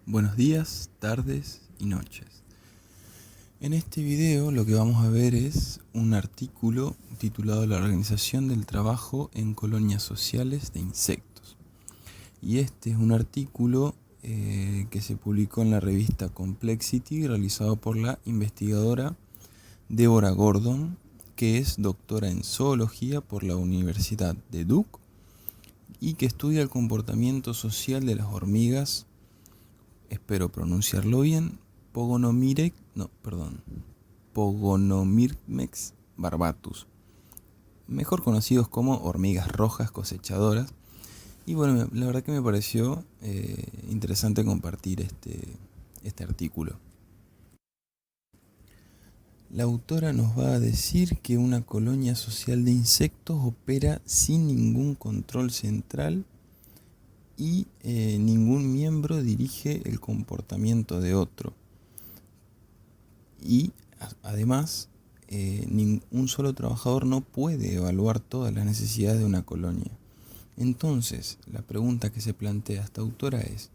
Buenos días, tardes y noches. En este video lo que vamos a ver es un artículo titulado La organización del trabajo en colonias sociales de insectos. Y este es un artículo que se publicó en la revista Complexity, realizado por la investigadora Deborah Gordon, que es doctora en zoología por la Universidad de Duke y que estudia el comportamiento social de las hormigas, espero pronunciarlo bien, Pogonomyrmex barbatus, mejor conocidos como hormigas rojas cosechadoras. Y bueno, la verdad que me pareció interesante compartir este artículo. La autora nos va a decir que una colonia social de insectos opera sin ningún control central y ningún miembro dirige el comportamiento de otro. Y además, un solo trabajador no puede evaluar todas las necesidades de una colonia. Entonces, la pregunta que se plantea esta autora es: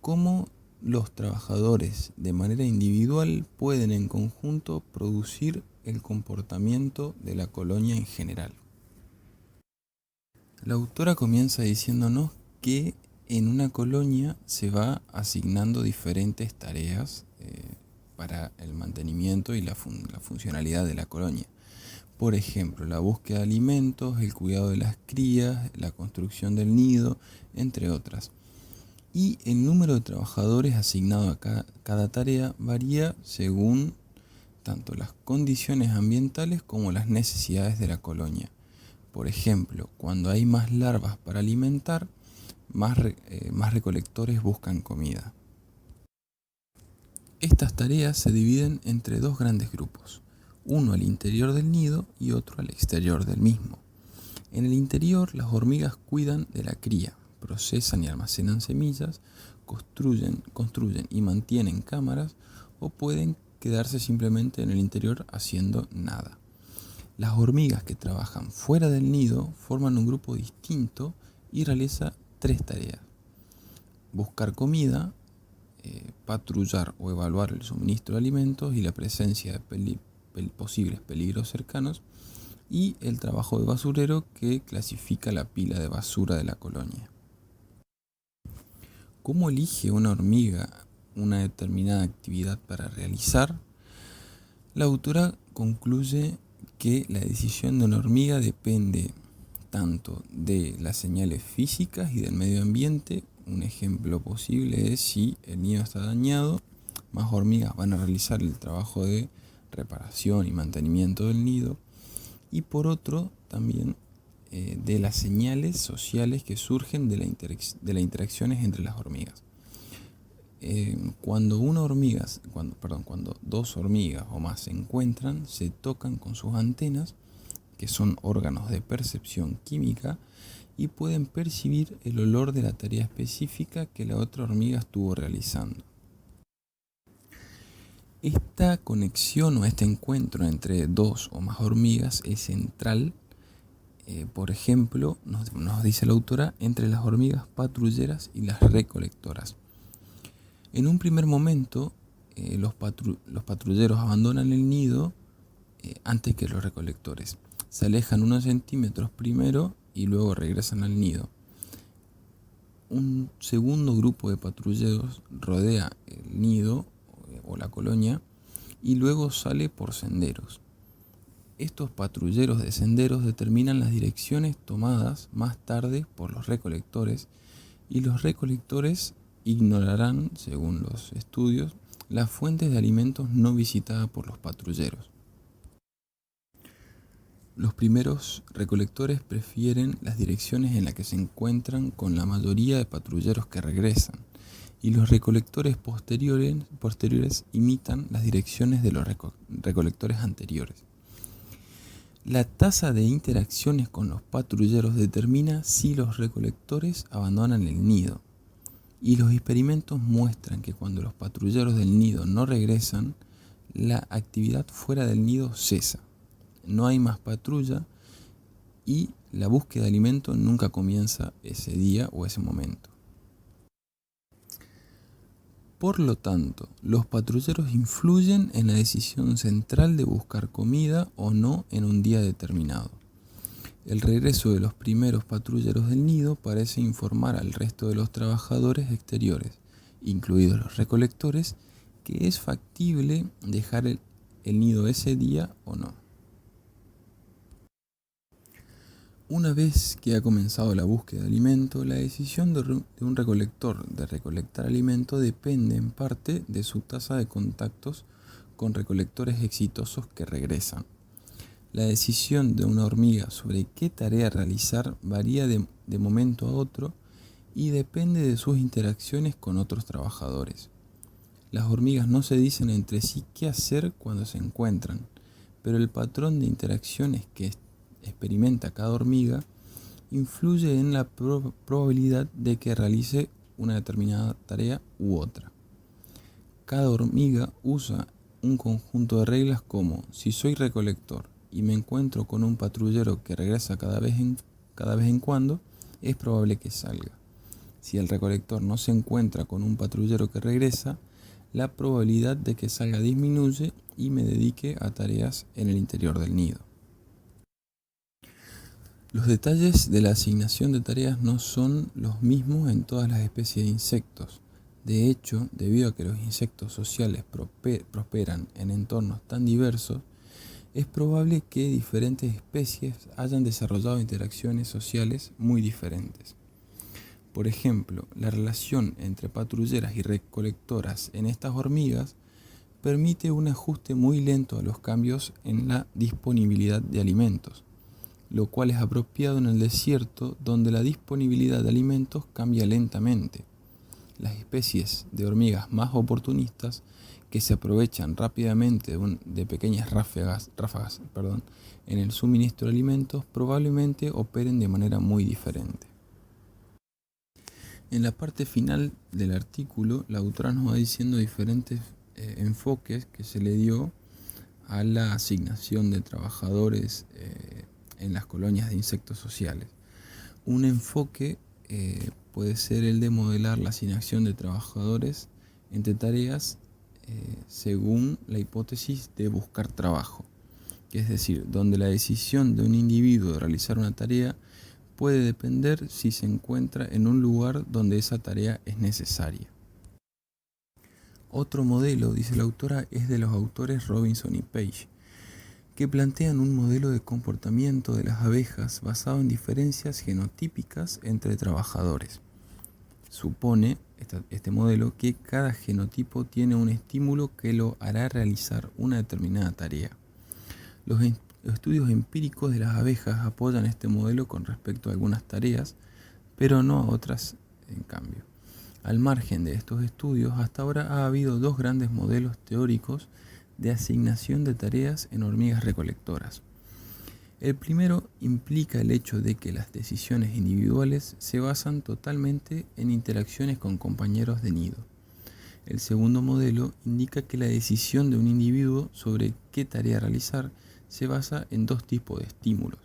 ¿cómo los trabajadores de manera individual pueden en conjunto producir el comportamiento de la colonia en general? La autora comienza diciéndonos que en una colonia se va asignando diferentes tareas para el mantenimiento y la funcionalidad de la colonia. Por ejemplo, la búsqueda de alimentos, el cuidado de las crías, la construcción del nido, entre otras. Y el número de trabajadores asignados a cada tarea varía según tanto las condiciones ambientales como las necesidades de la colonia. Por ejemplo, cuando hay más larvas para alimentar, más recolectores buscan comida. Estas tareas se dividen entre dos grandes grupos, uno al interior del nido y otro al exterior del mismo. En el interior, las hormigas cuidan de la cría, procesan y almacenan semillas, construyen y mantienen cámaras, o pueden quedarse simplemente en el interior haciendo nada. Las hormigas que trabajan fuera del nido forman un grupo distinto y realiza tres tareas: buscar comida, patrullar o evaluar el suministro de alimentos y la presencia de posibles peligros cercanos, y el trabajo de basurero, que clasifica la pila de basura de la colonia. ¿Cómo elige una hormiga una determinada actividad para realizar? La autora concluye que la decisión de una hormiga depende tanto de las señales físicas y del medio ambiente. Un ejemplo posible es: si el nido está dañado, más hormigas van a realizar el trabajo de reparación y mantenimiento del nido. Y por otro, también de las señales sociales que surgen de las interacciones entre las hormigas. Cuando dos hormigas o más se encuentran, se tocan con sus antenas, que son órganos de percepción química, y pueden percibir el olor de la tarea específica que la otra hormiga estuvo realizando. Esta conexión o este encuentro entre dos o más hormigas es central, por ejemplo, nos dice la autora, entre las hormigas patrulleras y las recolectoras. En un primer momento, los patrulleros abandonan el nido antes que los recolectores. Se alejan unos centímetros primero y luego regresan al nido. Un segundo grupo de patrulleros rodea el nido o la colonia y luego sale por senderos. Estos patrulleros de senderos determinan las direcciones tomadas más tarde por los recolectores, y los recolectores ignorarán, según los estudios, las fuentes de alimentos no visitadas por los patrulleros. Los primeros recolectores prefieren las direcciones en las que se encuentran con la mayoría de patrulleros que regresan, y los recolectores posteriores imitan las direcciones de los recolectores anteriores. La tasa de interacciones con los patrulleros determina si los recolectores abandonan el nido, y los experimentos muestran que cuando los patrulleros del nido no regresan, la actividad fuera del nido cesa. No hay más patrulla y la búsqueda de alimento nunca comienza ese día o ese momento. Por lo tanto, los patrulleros influyen en la decisión central de buscar comida o no en un día determinado. El regreso de los primeros patrulleros del nido parece informar al resto de los trabajadores exteriores, incluidos los recolectores, que es factible dejar el nido ese día o no. Una vez que ha comenzado la búsqueda de alimento, la decisión de un recolector de recolectar alimento depende en parte de su tasa de contactos con recolectores exitosos que regresan. La decisión de una hormiga sobre qué tarea realizar varía de momento a otro y depende de sus interacciones con otros trabajadores. Las hormigas no se dicen entre sí qué hacer cuando se encuentran, pero el patrón de interacciones que experimenta cada hormiga influye en la probabilidad de que realice una determinada tarea u otra. Cada hormiga usa un conjunto de reglas como: si soy recolector y me encuentro con un patrullero que regresa cada vez en cuando, es probable que salga. Si el recolector no se encuentra con un patrullero que regresa, la probabilidad de que salga disminuye y me dedique a tareas en el interior del nido. Los detalles de la asignación de tareas no son los mismos en todas las especies de insectos. De hecho, debido a que los insectos sociales prosperan en entornos tan diversos, es probable que diferentes especies hayan desarrollado interacciones sociales muy diferentes. Por ejemplo, la relación entre patrulleras y recolectoras en estas hormigas permite un ajuste muy lento a los cambios en la disponibilidad de alimentos, lo cual es apropiado en el desierto, donde la disponibilidad de alimentos cambia lentamente. Las especies de hormigas más oportunistas, que se aprovechan rápidamente de pequeñas ráfagas en el suministro de alimentos, probablemente operen de manera muy diferente. En la parte final del artículo, la autora nos va diciendo diferentes enfoques que se le dio a la asignación de trabajadores en las colonias de insectos sociales. Un enfoque puede ser el de modelar la asignación de trabajadores entre tareas según la hipótesis de buscar trabajo, que es decir, donde la decisión de un individuo de realizar una tarea puede depender si se encuentra en un lugar donde esa tarea es necesaria. Otro modelo, dice la autora, es de los autores Robinson y Page, que plantean un modelo de comportamiento de las abejas basado en diferencias genotípicas entre trabajadores. Supone este modelo que cada genotipo tiene un estímulo que lo hará realizar una determinada tarea. Los estudios empíricos de las abejas apoyan este modelo con respecto a algunas tareas, pero no a otras en cambio. Al margen de estos estudios, hasta ahora ha habido dos grandes modelos teóricos de asignación de tareas en hormigas recolectoras. El primero implica el hecho de que las decisiones individuales se basan totalmente en interacciones con compañeros de nido. El segundo modelo indica que la decisión de un individuo sobre qué tarea realizar se basa en dos tipos de estímulos.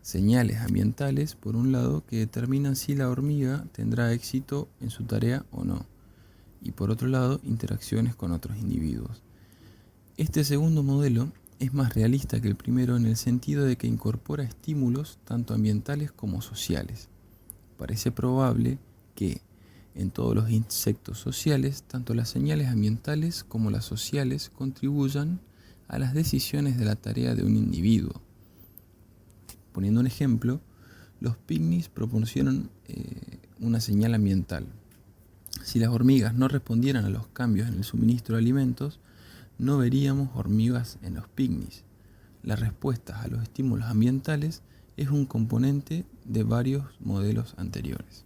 Señales ambientales, por un lado, que determinan si la hormiga tendrá éxito en su tarea o no, y por otro lado, interacciones con otros individuos. Este segundo modelo es más realista que el primero en el sentido de que incorpora estímulos tanto ambientales como sociales. Parece probable que en todos los insectos sociales, tanto las señales ambientales como las sociales contribuyan a las decisiones de la tarea de un individuo. Poniendo un ejemplo, los picnics proporcionan una señal ambiental. Si las hormigas no respondieran a los cambios en el suministro de alimentos, no veríamos hormigas en los picnics. Las respuestas a los estímulos ambientales es un componente de varios modelos anteriores.